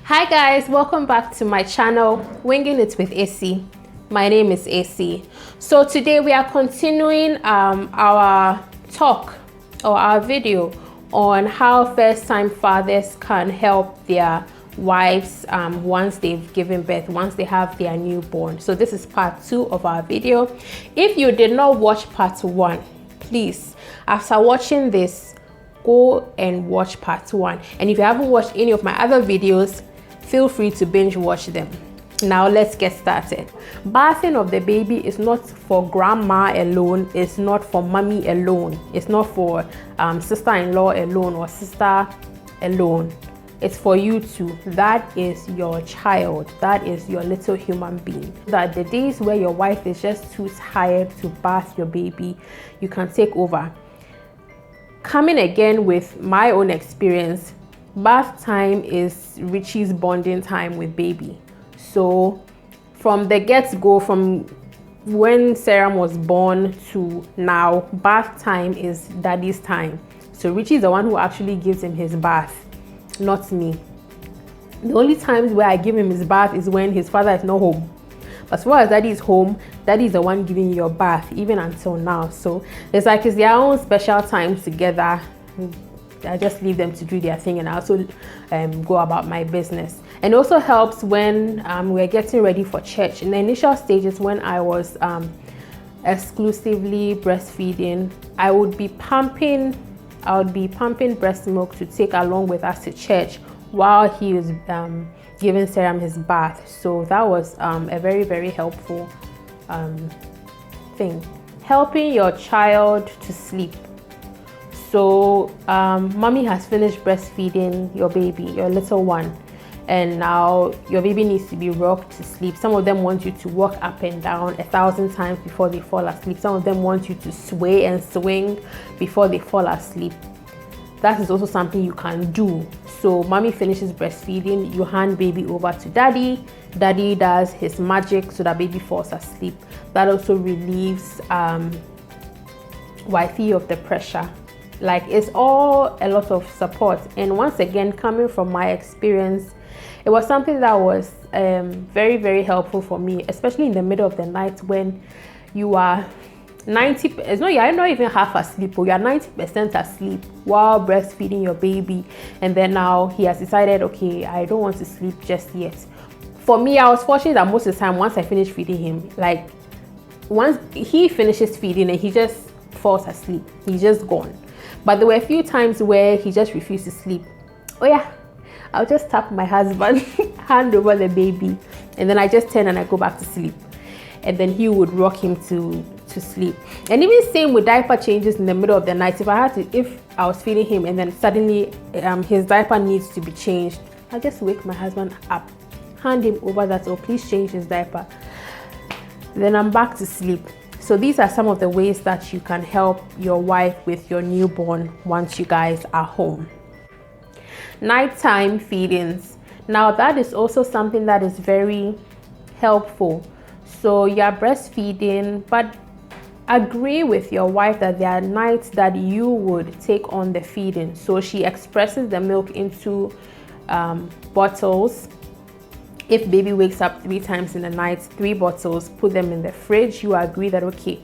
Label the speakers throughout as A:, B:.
A: Hi guys, welcome back to my channel, Winging It with AC. My name is AC. So today we are continuing our talk or our video on how first-time fathers can help their wives once they've given birth, once they have their newborn. So this is part 2 of our video. If you did not watch part 1, please, after watching this, go and watch part 1. And if you haven't watched any of my other videos, feel free to binge watch them. Now let's get started. Bathing of the baby is not for grandma alone, it's not for mommy alone, it's not for sister-in-law alone or sister alone. It's for you too. That is your child, that is your little human being. That the days where your wife is just too tired to bath your baby, you can take over. Coming again with my own experience, bath time is Richie's bonding time with baby. So from the get-go, from when Sarah was born to now, bath time is daddy's time. So Richie is the one who actually gives him his bath, not me. The only times where I give him his bath is when his father is not home. As far as daddy is home, daddy is the one giving you your bath, even until now. So it's like it's their own special time together. I just leave them to do their thing, and I also go about my business. And also helps when we're getting ready for church. In the initial stages, when I was exclusively breastfeeding, I would be pumping breast milk to take along with us to church while he was giving Sarah his bath. So that was a very, very helpful thing. Helping your child to sleep. So mommy has finished breastfeeding your baby, your little one, and now your baby needs to be rocked to sleep. Some of them want you to walk up and down 1,000 times before they fall asleep. Some of them want you to sway and swing before they fall asleep. That is also something you can do. So mommy finishes breastfeeding, you hand baby over to daddy. Daddy does his magic so that baby falls asleep. That also relieves wifey of the pressure. Like, it's all a lot of support. And once again, coming from my experience, it was something that was very, very helpful for me, especially in the middle of the night when you are 90, you're not even half asleep, or you're 90% asleep while breastfeeding your baby. And then now he has decided, okay, I don't want to sleep just yet. For me, I was fortunate that most of the time, once I finish feeding him, like once he finishes feeding and he just falls asleep, he's just gone. But there were a few times where he just refused to sleep. Oh yeah, I'll just tap my husband, hand over the baby, and then I just turn and I go back to sleep. And then he would rock him to sleep. And even same with diaper changes in the middle of the night. If I was feeding him and then suddenly his diaper needs to be changed, I'll just wake my husband up, hand him over that, oh please change his diaper. Then I'm back to sleep. So these are some of the ways that you can help your wife with your newborn once you guys are home. Nighttime feedings. Now that is also something that is very helpful. So you're breastfeeding, but agree with your wife that there are nights that you would take on the feeding. So she expresses the milk into bottles. If baby wakes up 3 times in the night, 3 bottles, put them in the fridge. You agree that, okay,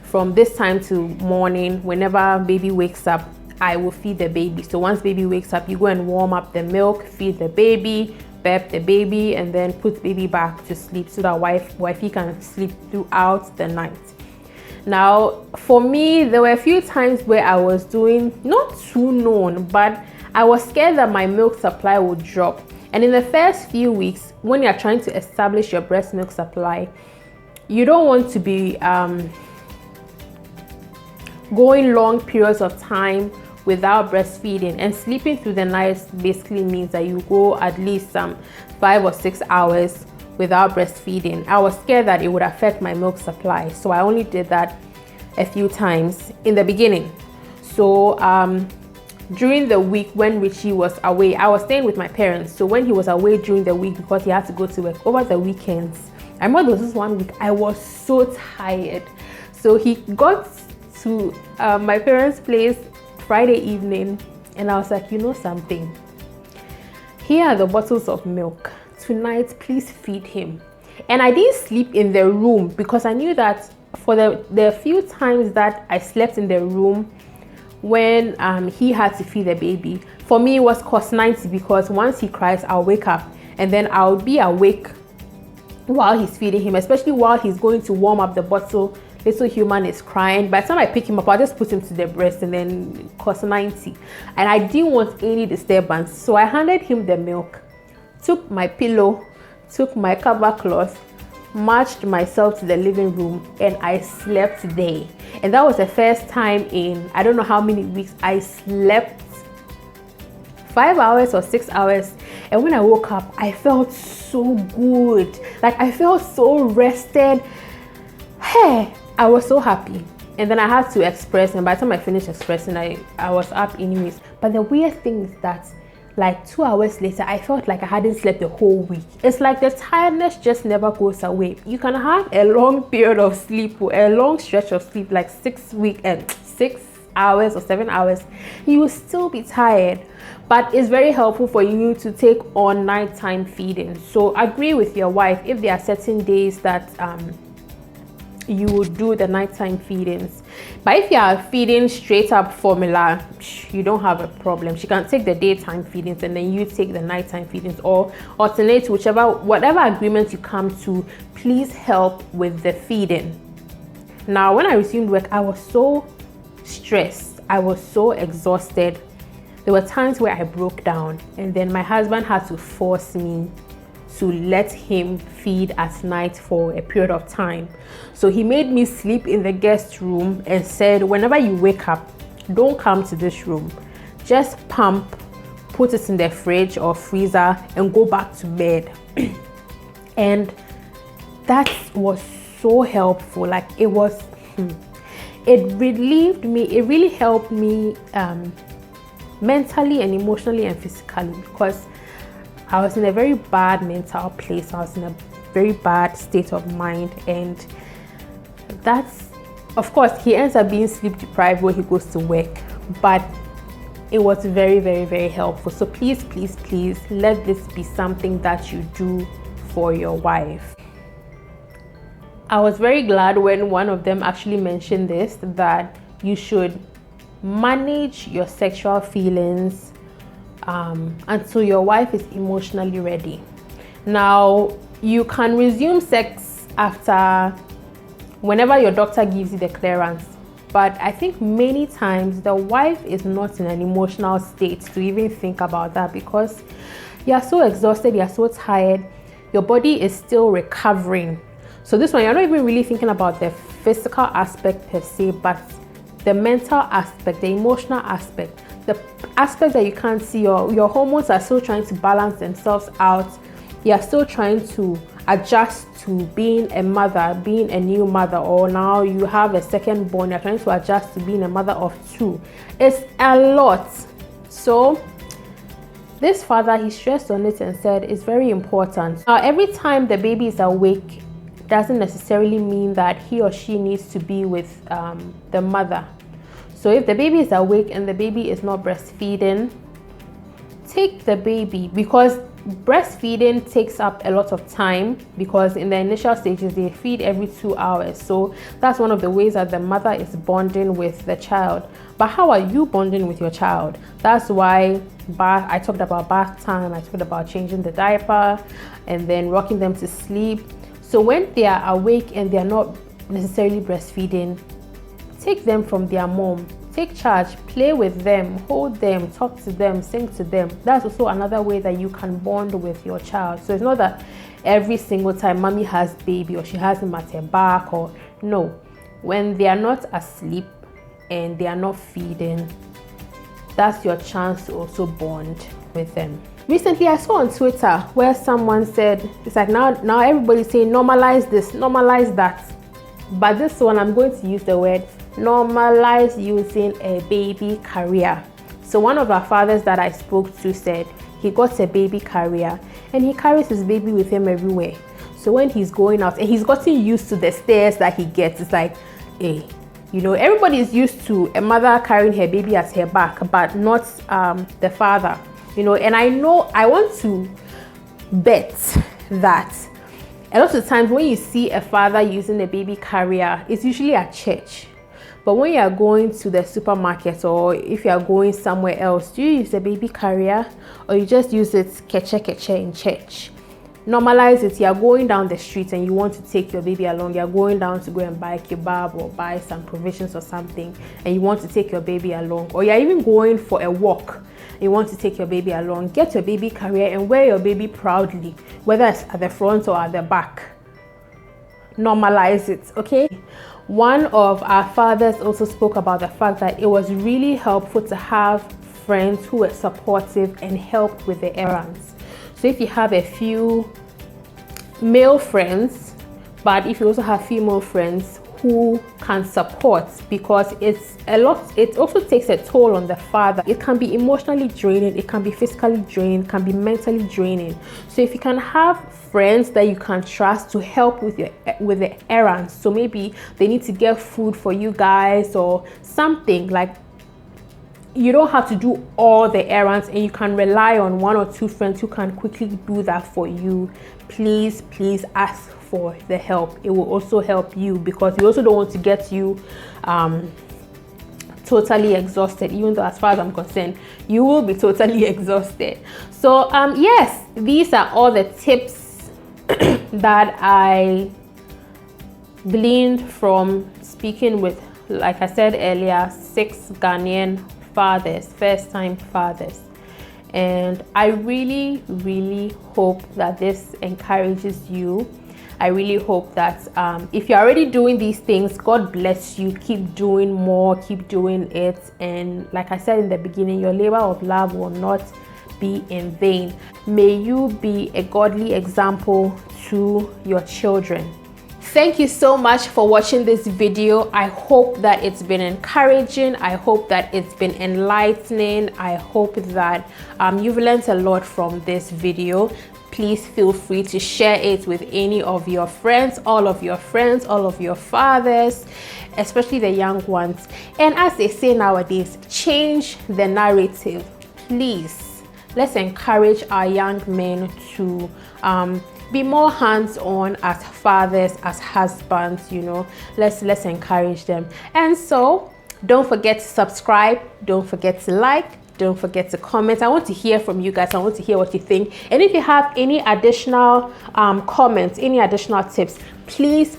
A: from this time to morning, whenever baby wakes up, I will feed the baby. So once baby wakes up, you go and warm up the milk, feed the baby, burp the baby, and then put baby back to sleep so that wifey can sleep throughout the night. Now, for me, there were a few times where I was doing, not too known, but I was scared that my milk supply would drop. And in the first few weeks, when you're trying to establish your breast milk supply, you don't want to be going long periods of time without breastfeeding. And sleeping through the night basically means that you go at least 5 or 6 hours without breastfeeding. I was scared that it would affect my milk supply, so I only did that a few times in the beginning. So during the week when Richie was away, I was staying with my parents. So when he was away during the week, because he had to go to work over the weekends, I remember there was this one week I was so tired. So he got to my parents' place Friday evening, and I was like, you know something, Here are the bottles of milk. Tonight, please feed him. And I didn't sleep in the room because I knew that for the few times that I slept in the room when he had to feed the baby, for me it was cost 90, because once he cries, I'll wake up and then I'll be awake while he's feeding him, especially while he's going to warm up the bottle. Little human is crying. By the time I pick him up, I'll just put him to the breast and then cost 90. And I didn't want any disturbance. So I handed him the milk, took my pillow, took my cover cloth, marched myself to the living room, and I slept there. And that was the first time in I don't know how many weeks I slept 5 hours or 6 hours. And when I woke up, I felt so good. Like I felt so rested. Hey, I was so happy. And then I had to express, and by the time I finished expressing, I was up anyways. But the weird thing is that like 2 hours later, I felt like I hadn't slept the whole week. It's like the tiredness just never goes away. You can have a long period of sleep or a long stretch of sleep, like 6 hours or 7 hours, you will still be tired. But it's very helpful for you to take on nighttime feeding. So agree with your wife if there are certain days that you will do the nighttime feedings. But if you are feeding straight up formula, you don't have a problem. She can take the daytime feedings and then you take the nighttime feedings, or alternate, whatever agreement you come to. Please help with the feeding. Now, when I resumed work, I was so stressed. I was so exhausted. There were times where I broke down, and then my husband had to force me to let him feed at night for a period of time. So he made me sleep in the guest room and said, whenever you wake up, don't come to this room. Just pump, put it in the fridge or freezer and go back to bed. And that was so helpful. Like it relieved me. It really helped me mentally and emotionally and physically, because I was in a very bad mental place. I was in a very bad state of mind. And that's, of course, he ends up being sleep deprived when he goes to work. But it was very, very, very helpful. So please, please, please let this be something that you do for your wife. I was very glad when one of them actually mentioned this, that you should manage your sexual feelings until your wife is emotionally ready. Now, you can resume sex after whenever your doctor gives you the clearance, but I think many times the wife is not in an emotional state to even think about that, because you are so exhausted, you are so tired, your body is still recovering. So this one, you're not even really thinking about the physical aspect per se, but the mental aspect, the emotional aspect, the aspect that you can't see. Your hormones are still trying to balance themselves out. You're still trying to adjust to being a mother, being a new mother, or now you have a second born. You're trying to adjust to being a mother of two. It's a lot. So this father, he stressed on it and said it's very important. Now, every time the baby is awake doesn't necessarily mean that he or she needs to be with the mother. So if the baby is awake and the baby is not breastfeeding, take the baby, because breastfeeding takes up a lot of time, because in the initial stages they feed every 2 hours. So that's one of the ways that the mother is bonding with the child. But how are you bonding with your child? That's why I talked about bath time, I talked about changing the diaper and then rocking them to sleep. So when they are awake and they are not necessarily breastfeeding, take them from their mom. Take charge, play with them, hold them, talk to them, sing to them. That's also another way that you can bond with your child. So it's not that every single time mommy has baby or she has him at her back, or no. When they are not asleep and they are not feeding, that's your chance to also bond with them. Recently, I saw on Twitter where someone said, it's like now everybody's saying normalize this, normalize that. But this one, I'm going to use the word normalize using a baby carrier. So one of our fathers that I spoke to said he got a baby carrier and he carries his baby with him everywhere. So when he's going out, and he's gotten used to the stares that he gets, it's like, hey, you know, everybody is used to a mother carrying her baby at her back, but not the father. you know. And I know, I want to bet that a lot of times when you see a father using a baby carrier, it's usually at church. But when you are going to the supermarket, or if you are going somewhere else, do you use a baby carrier, or you just use it keche in church? Normalize it. You are going down the street and you want to take your baby along. You are going down to go and buy kebab or buy some provisions or something, and you want to take your baby along. Or you are even going for a walk, you want to take your baby along. Get your baby carrier and wear your baby proudly, whether it's at the front or at the back. Normalize it, okay? One of our fathers also spoke about the fact that it was really helpful to have friends who were supportive and helped with the errands. So if you have a few male friends, but if you also have female friends who can support, because it's a lot, it also takes a toll on the father. It can be emotionally draining, it can be physically draining, it can be mentally draining. So if you can have friends that you can trust to help with the errands, so maybe they need to get food for you guys or something, like you don't have to do all the errands and you can rely on one or two friends who can quickly do that for you, please ask for the help. It will also help you, because we also don't want to get you totally exhausted, even though as far as I'm concerned you will be totally exhausted. So yes, these are all the tips that I gleaned from speaking with, like I said earlier, 6 Ghanaian fathers, first-time fathers. And I really hope that this encourages you. I really hope that if you're already doing these things, God bless you. Keep doing more, keep doing it. And like I said in the beginning, your labor of love will not be in vain. May you be a godly example to your children. Thank you so much for watching this video. I hope that it's been encouraging. I hope that it's been enlightening. I hope that you've learned a lot from this video. Please feel free to share it with any of your friends, all of your fathers, especially the young ones. And as they say nowadays, change the narrative. Please, let's encourage our young men to be more hands-on as fathers, as husbands, you know. Let's encourage them. And so don't forget to subscribe, don't forget to like, don't forget to comment. I want to hear from you guys. I want to hear what you think. And if you have any additional comments, any additional tips, please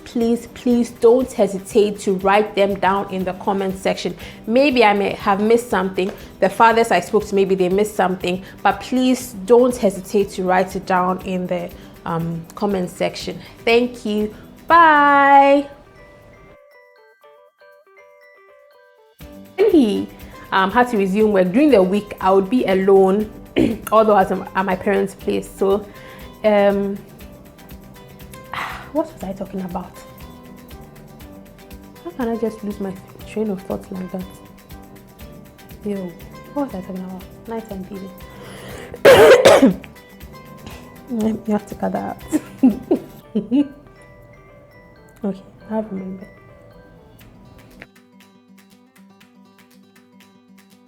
A: don't hesitate to write them down in the comment section. Maybe I may have missed something. The fathers I spoke to, maybe they missed something, but please don't hesitate to write it down in the comment section. Thank you. Bye. When he had to resume work during the week, I would be alone, although I was at my parents' place. So what was I talking about? How can I just lose my train of thought like that? Yo, what was I talking about? Nice and busy. You have to cut that out. Okay, I remember.